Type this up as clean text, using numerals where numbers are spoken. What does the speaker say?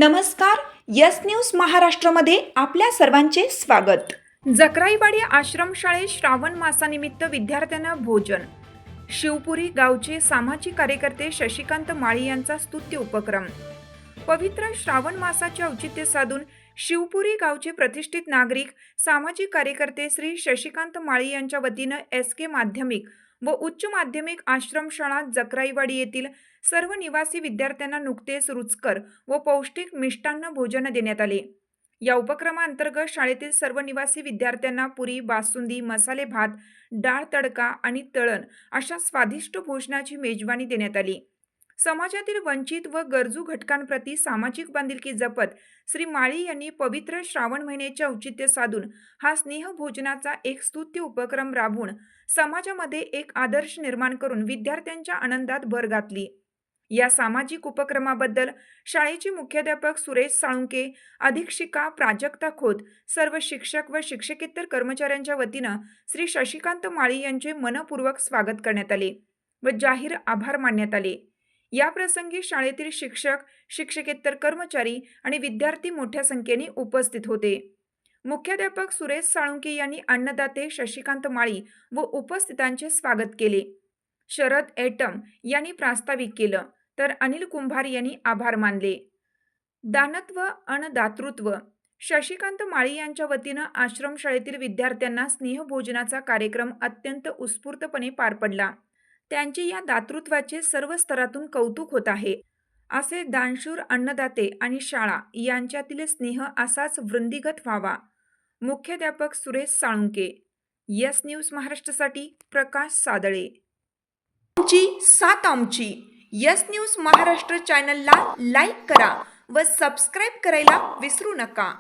नमस्कार. Yes news महाराष्ट्रामध्ये आपल्या सर्वांचे स्वागत. जक्राईवाडी आश्रमशाळेत श्रावण मासानिमित्त विद्यार्थ्यांना भोजन. शिवपुरी गावचे सामाजिक कार्यकर्ते शशिकांत माळी यांचा स्तुत्य उपक्रम. पवित्र श्रावण मासाचे औचित्य साधून शिवपुरी गावचे प्रतिष्ठित नागरिक सामाजिक कार्यकर्ते श्री शशिकांत माळी यांच्या वतीनं SK माध्यमिक व उच्च माध्यमिक आश्रमशाळा जक्राईवाडी येथील सर्व निवासी विद्यार्थ्यांना नुकतेच रुचकर व पौष्टिक मिष्टान्न भोजन देण्यात आले. या उपक्रमाअंतर्गत शाळेतील सर्व निवासी विद्यार्थ्यांना पुरी, बासुंदी, मसाले भात, डाळ तडका आणि तळण अशा स्वादिष्ट भोजनाची मेजवानी देण्यात आली. समाजातील वंचित व गरजू घटकांप्रती सामाजिक बांधिलकी जपत श्री माळी यांनी पवित्र श्रावण महिन्याचे औचित्य साधून हा स्नेह भोजनाचा एक स्तुत्य उपक्रम राबवून समाजामध्ये एक आदर्श निर्माण करून विद्यार्थ्यांच्या आनंदात भर घातली. या सामाजिक उपक्रमाबद्दल शाळेचे मुख्याध्यापक सुरेश साळुंके, अधीक्षिका प्राजक्ता खोत, सर्व शिक्षक व शिक्षकेतर कर्मचाऱ्यांच्या वतीनं श्री शशिकांत माळी यांचे मनपूर्वक स्वागत करण्यात आले व जाहीर आभार मानण्यात आले. या प्रसंगी शाळेतील शिक्षक, शिक्षकेतर कर्मचारी आणि विद्यार्थी मोठ्या संख्येने उपस्थित होते. मुख्याध्यापक सुरेश साळुंके यांनी अन्नदाते शशिकांत माळी व उपस्थितांचे स्वागत केले. शरद एटम यांनी प्रास्ताविक केलं तर अनिल कुंभार यांनी आभार मानले. दानत्व अन दातृत्व. शशिकांत माळी यांच्या वतीनं आश्रमशाळेतील विद्यार्थ्यांना स्नेहभोजनाचा कार्यक्रम अत्यंत उत्स्फूर्तपणे पार पडला. त्यांचे या दातृत्वाचे सर्व स्तरातून कौतुक होत आहे. असे दानशूर अन्नदाते आणि शाळा यांच्यातील स्नेह असाच वृद्धिंगत व्हावा. मुख्याध्यापक सुरेश साळुंके. यस न्यूज महाराष्ट्रासाठी प्रकाश सादळे. आमची साथ आमची. यस न्यूज महाराष्ट्र चॅनलला लाईक करा व सबस्क्राईब करायला विसरू नका.